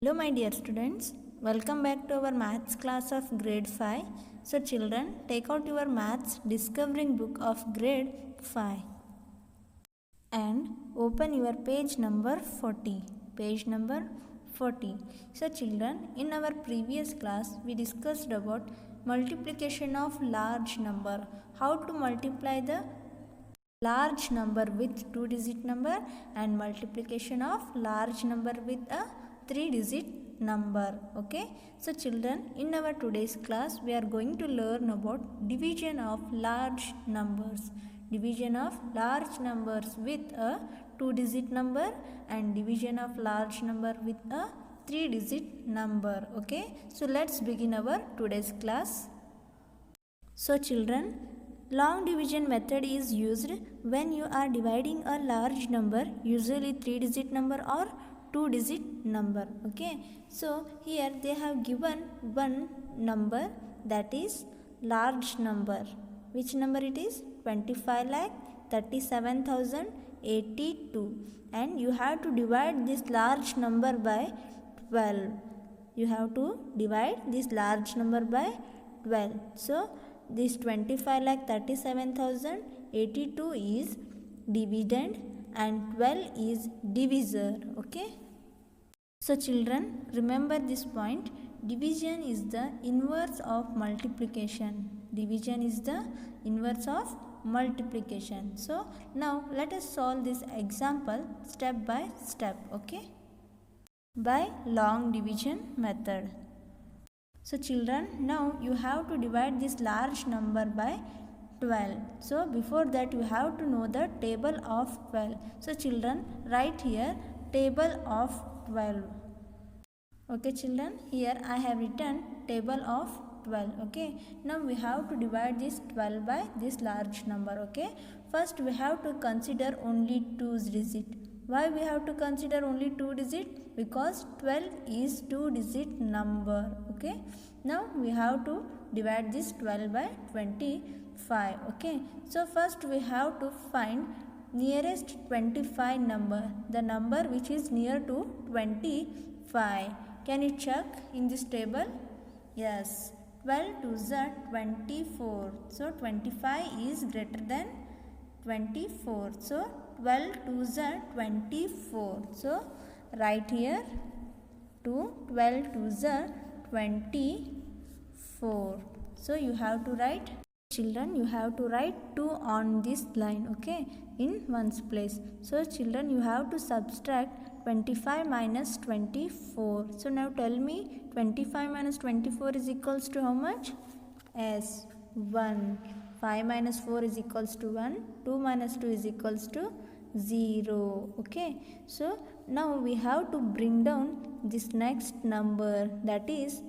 Hello my dear students, welcome back to our maths class of grade 5. So children, take out your maths discovering book of grade 5 and open your page number 40. Page number 40. So children, in our previous class we discussed about multiplication of large number. How to multiply the large number with 2-digit number and multiplication of large number with a 3-digit number. Okay, so children, in our today's class we are going to learn about division of large numbers. Division of large numbers with a 2-digit number and division of large number with a 3-digit number. Okay, so let's begin our today's class. So children, long division method is used when you are dividing a large number, usually 3-digit number or 2-digit number. Okay, so here they have given one number, that is large number. Which number it is? 25,37,082, and you have to divide this large number by 12. You have to divide this large number by 12. So this 25,37,082 is dividend and 12 is divisor. Okay, so children, remember this point. Division is the inverse of multiplication. Division is the inverse of multiplication. So now let us solve this example step by step. Okay, by long division method. So children, now you have to divide this large number by 12. So before that you have to know the table of 12. So children, write here table of 12. Okay children, here I have written table of 12. Okay, now we have to divide this 12 by this large number. Okay, first we have to consider only 2 digits. Why we have to consider only 2 digits? Because 12 is 2-digit number. Okay, now we have to divide this 12 by 25. Okay, so first we have to find nearest 25 number, the number which is near to 25. Can you check in this table? Yes, 12 to the 24. So 25 is greater than 24. So 12 to the 24. So write here 2, 12 to the 24. So you have to write, children, you have to write 2 on this line. Okay, in one's place. So children, you have to subtract 25 minus 24. So now tell me, 25 minus 24 is equals to how much? Yes, 1. 5 minus 4 is equals to 1. 2 minus 2 is equals to 0. Okay, so now we have to bring down this next number, that is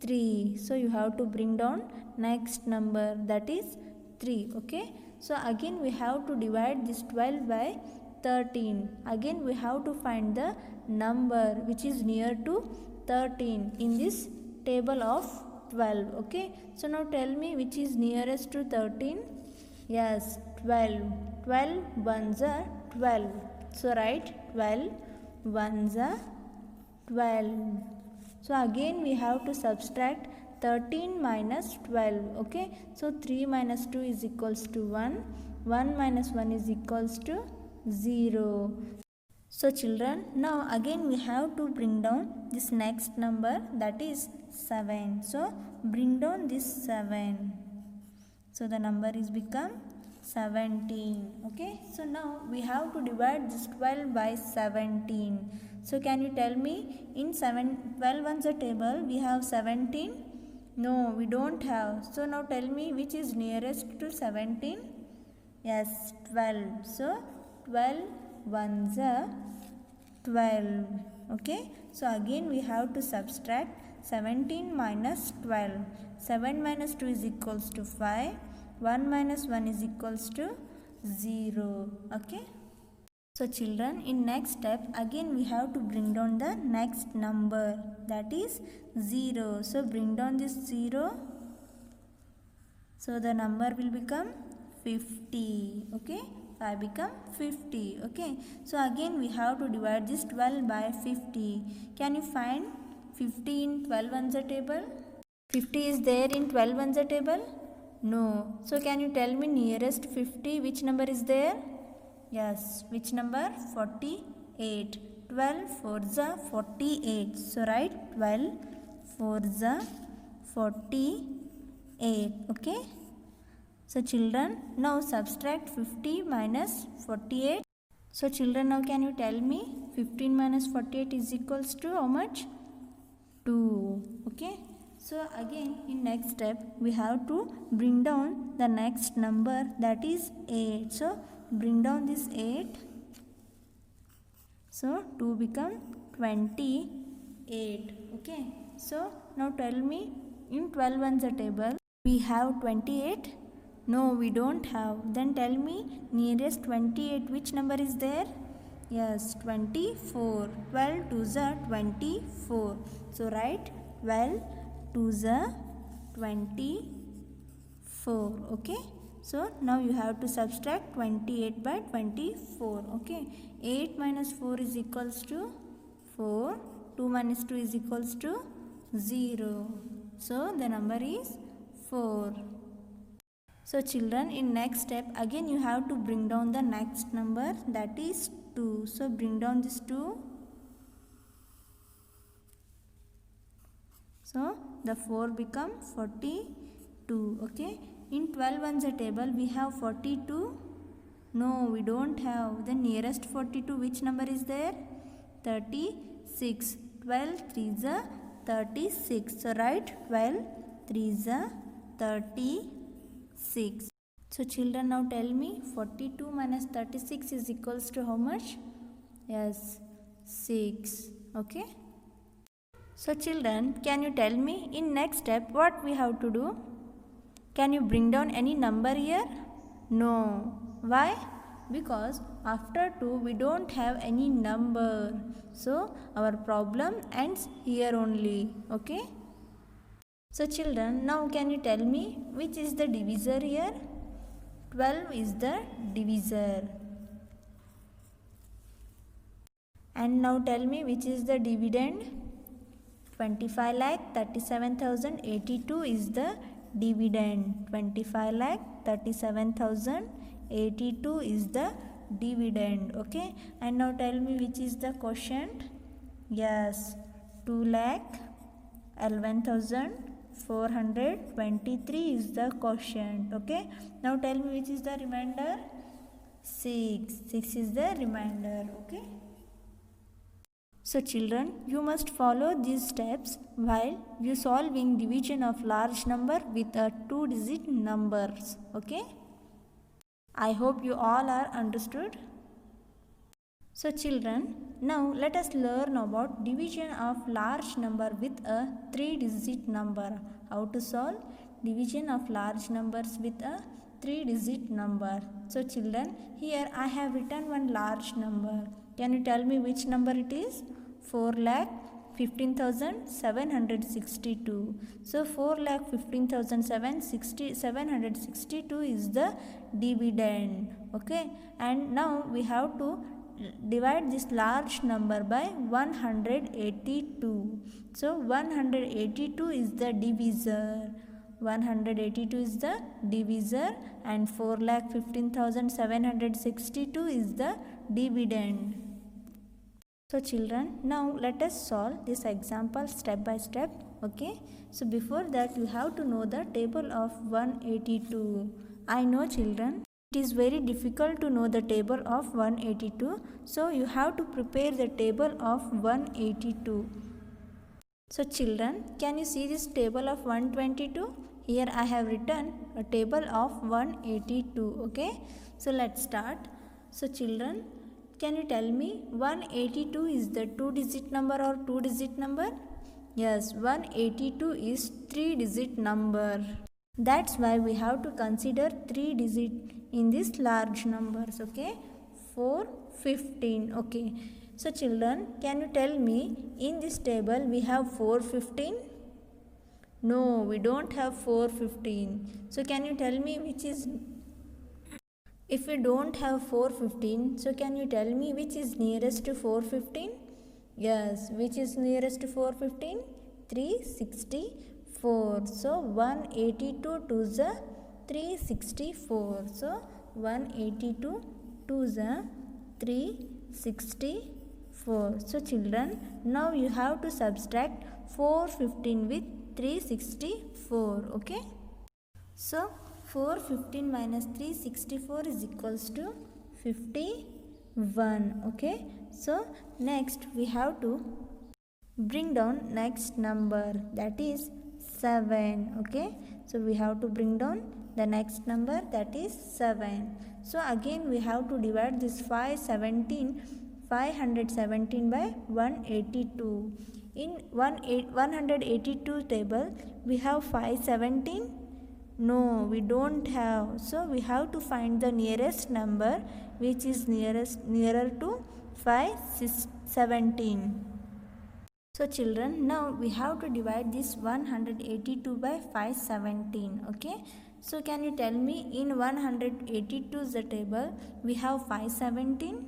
3. So you have to bring down next number, that is 3. Okay, so again we have to divide this 12 by 13. Again we have to find the number which is near to 13 in this table of 12. Okay, so now tell me which is nearest to 13. Yes, 12. 12 ones are 12. So write 12 ones are 12. So again we have to subtract 13 minus 12. Okay, so 3 minus 2 is equals to 1. 1 minus 1 is equals to 0. So children, now again we have to bring down this next number, that is 7. So bring down this 7. So the number is become 17. Okay, so now we have to divide this 12 by 17. So can you tell me, in 12 ones a table we have 17? No, we don't have. So now tell me which is nearest to 17? Yes, 12. So 12 ones are 12. Okay, so again we have to subtract 17 minus 12. 7 minus 2 is equals to 5. 1 minus 1 is equals to 0. Okay, so children, in next step again we have to bring down the next number, that is 0. So bring down this 0. So the number will become 50. Okay, 5 become 50. Okay. So again we have to divide this 12 by 50. Can you find 50 in 12 ones a table? 50 is there in 12 ones a table? No. So can you tell me nearest 50 which number is there? Yes. Which number? 48. 12 4s are 48. So write 12 4s are 48. Okay. So children, now subtract 50 minus 48. So children, now can you tell me 15 minus 48 is equals to how much? 2. Okay. So again in next step we have to bring down the next number, that is 8. So bring down this 8. So 2 become 28. Okay. So now tell me in 12 ones a table we have 28. No, we don't have. Then tell me nearest 28 which number is there? Yes, 24. 12 2s are 24. So write 12 2s are 24. Okay. So now you have to subtract 28 by 24. Okay. 8 minus 4 is equals to 4. 2 minus 2 is equals to 0. So the number is 4. So children, in next step again you have to bring down the next number, that is 2. So bring down this 2. So the 4 become 42. Okay. In 12 ones a table we have 42. No, we don't have. The nearest 42 which number is there? 36. 12 3s are 36. So write 12 3s are 36. So children, now tell me 42 minus 36 is equals to how much? Yes, 6. Okay. So children, can you tell me in next step what we have to do? Can you bring down any number here? No. Why? Because after 2 we don't have any number. So our problem ends here only. Okay. So children, now can you tell me which is the divisor here? 12 is the divisor. And now tell me which is the dividend? 25,37,082 is the dividend. 25,37,082 is the dividend. Okay. And now tell me which is the quotient? Yes, 2,11,423 is the quotient. Okay. Now tell me which is the remainder? 6. 6 is the remainder. Okay. So children, you must follow these steps while you solving division of large number with a 2-digit numbers. Okay. I hope you all are understood. So children, now let us learn about division of large number with a 3-digit number. How to solve division of large numbers with a 3-digit number. So children, here I have written one large number. Can you tell me which number it is? 4,15,762. So 4,15,762 is the dividend. Okay. And now we have to divide this large number by 182. So 182 is the divisor. 182 is the divisor and 4,15,762 is the dividend. So children, now let us solve this example step by step. Okay. So before that you have to know the table of 182. I know children, it is very difficult to know the table of 182. So you have to prepare the table of 182. So children, can you see this table of 122? Here I have written a table of 182. Okay. So let's start. So children, can you tell me 182 is the 2-digit number or 2-digit number? Yes, 182 is 3-digit number. That's why we have to consider 3-digit in these large numbers. Okay. 415. Okay. So children, can you tell me in this table we have 415? No, we don't have 415. So can you tell me which is If we don't have 415, so can you tell me which is nearest to 415? Yes, which is nearest to 415? 364. So 182 to the 364. So 182 to the 364. So children, now you have to subtract 415 with 364. Okay. So 415 minus 364 is equals to 51. Okay. So next we have to bring down next number, that is 7. Okay. So we have to bring down the next number, that is 7. So again we have to divide this 517 by 182. In 182 table we have 517. No, we don't have. So we have to find the nearest number which is nearer to 517. So children, now we have to divide this 182 by 517. Okay. So can you tell me in 182 the table we have 517?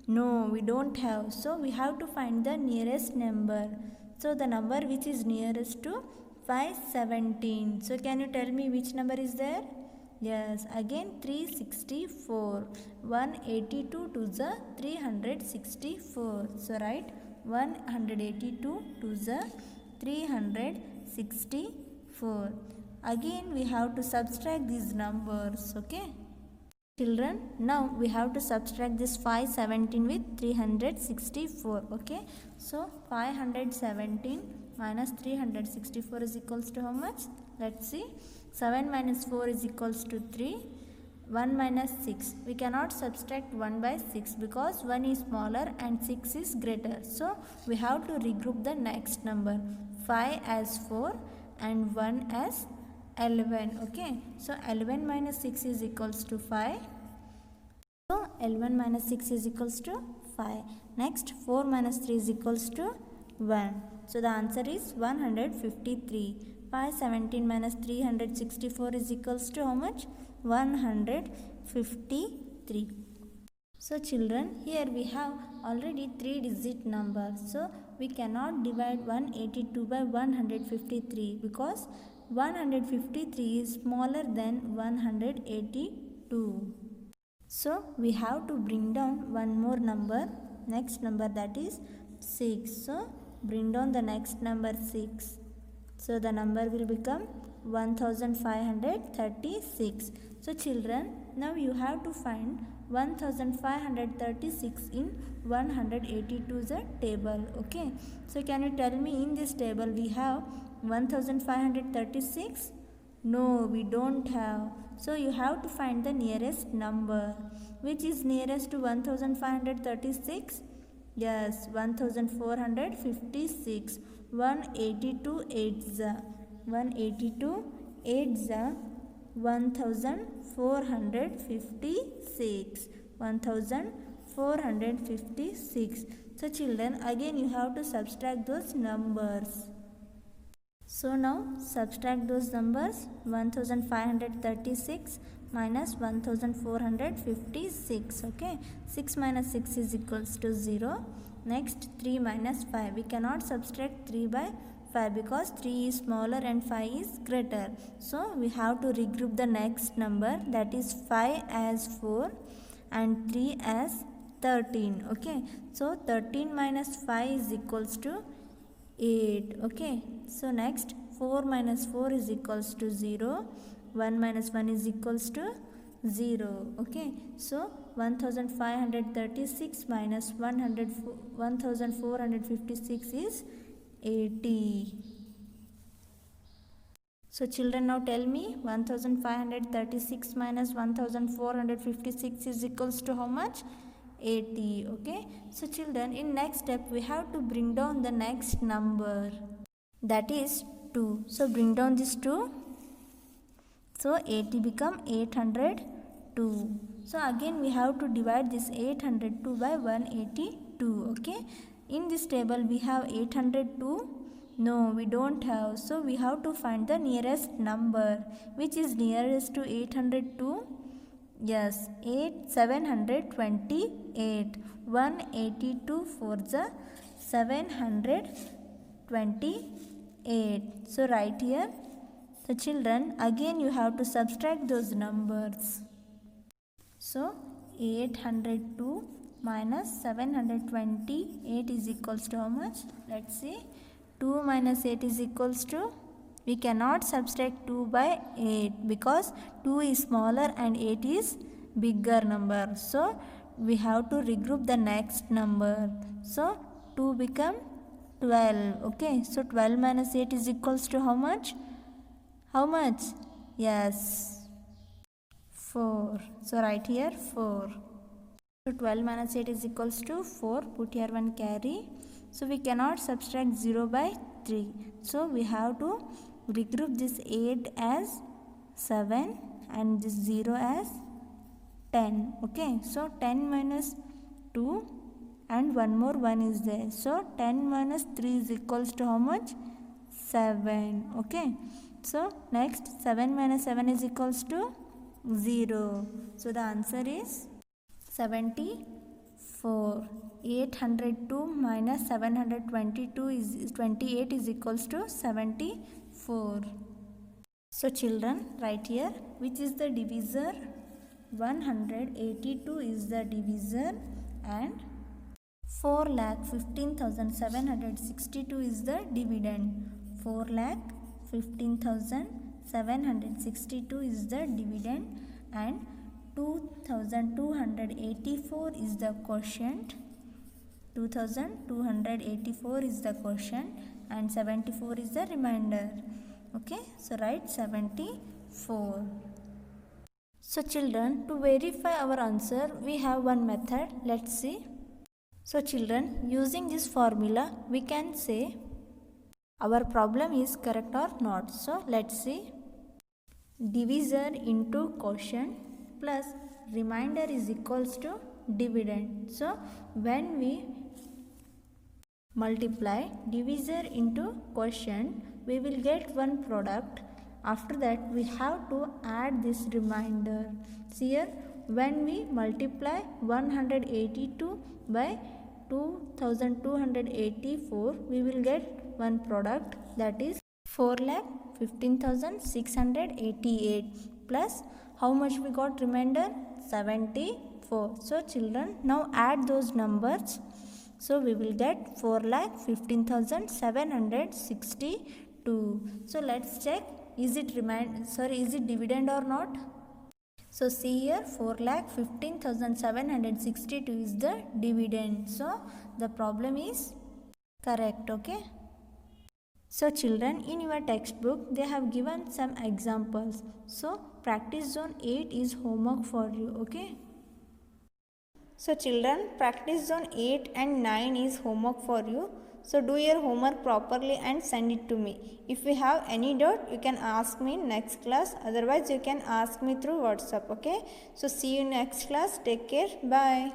No, we don't have. So we have to find the nearest number. So the number which is nearest to 517. So can you tell me which number is there? Yes, again 364. 182 to the 364. So write 182 to the 364. Again we have to subtract these numbers. Okay. Children, now we have to subtract this 517 with 364. Okay. So 517 minus 364 is equals to how much? Let's see. 7 minus 4 is equals to 3. 1 minus 6. We cannot subtract 1 by 6 because 1 is smaller and 6 is greater. So we have to regroup the next number. 5 as 4 and 1 as 11. Okay. So 11 minus 6 is equals to 5. So 11 minus 6 is equals to 5. Next 4 minus 3 is equals to 1. So the answer is 153. 517 minus 364 is equals to how much? 153. So children, here we have already 3-digit number. So we cannot divide 182 by 153 because 153 is smaller than 182. So we have to bring down one more number, next number, that is 6. So bring down the next number 6. So the number will become 1536. So children, now you have to find 1536 in 182 the table. Okay. So can you tell me in this table we have 1536? No, we don't have. So you have to find the nearest number. Which is nearest to 1536? Yes, 1456. 182 8s. 182 8s. 1456. 1456. So children, again you have to subtract those numbers. So now subtract those numbers. 1536 minus 1456. Okay. 6 minus 6 is equals to 0. Next 3 minus 5. We cannot subtract 3 by 5 because 3 is smaller and 5 is greater. So we have to regroup the next number, that is 5 as 4 and 3 as 13. Okay. So 13 minus 5 is equals to 8. Okay. So next 4 minus 4 is equals to 0. 1 minus 1 is equals to 0. Okay. So 1536 minus 1456 is 80. So children, now tell me 1536 minus 1456 is equals to how much? 80. Okay. So children, in next step we have to bring down the next number, that is 2. So bring down this 2. So 80 become 802. So again we have to divide this 802 by 182. Okay. In this table we have 802. No, we don't have. So we have to find the nearest number. Which is nearest to 802? Yes, 728. 182 for the 728. So write here. So children, again you have to subtract those numbers. So 802 minus 728 is equals to how much? Let's see. 2 minus 8 is equals to, we cannot subtract 2 by 8 because 2 is smaller and 8 is bigger number. So we have to regroup the next number. So 2 become 12. Okay. So 12 minus 8 is equals to how much? How much? Yes, 4. So write here 4. So 12 minus 8 is equals to 4. Put here one carry. So we cannot subtract 0 by 3. So we have to regroup this 8 as 7 and this 0 as 10. Okay. So 10 minus 2 and one more 1 is there. So 10 minus 3 is equals to how much? 7. Okay. So next 7 minus 7 is equals to 0. So the answer is 74. 802 minus 722 is 28 is equals to 74. So children, write here which is the divisor. 182 is the divisor and 4,15,762 is the dividend. 4,15,762 is the dividend and 2,284 is the quotient. 2,284 is the quotient and 74 is the remainder. Okay, so write 74. So children, to verify our answer, we have one method. Let's see. So children, using this formula, we can say our problem is correct or not. So let's see. Divisor into quotient plus remainder is equals to dividend. So when we multiply divisor into quotient, we will get one product. After that we have to add this remainder. See here, when we multiply 182 by 2284, we will get one product, that is 4,15,688 plus how much we got remainder? 74. So children, now add those numbers. So we will get 4,15,762. So let's check, is it dividend or not? So see here, 4,15,762 is the dividend. So the problem is correct. Okay. So children, in your textbook they have given some examples. So practice zone 8 is homework for you. Okay. So children, practice zone 8 and 9 is homework for you. So do your homework properly and send it to me. If you have any doubt, you can ask me next class. Otherwise, you can ask me through WhatsApp. Okay. So see you next class. Take care. Bye.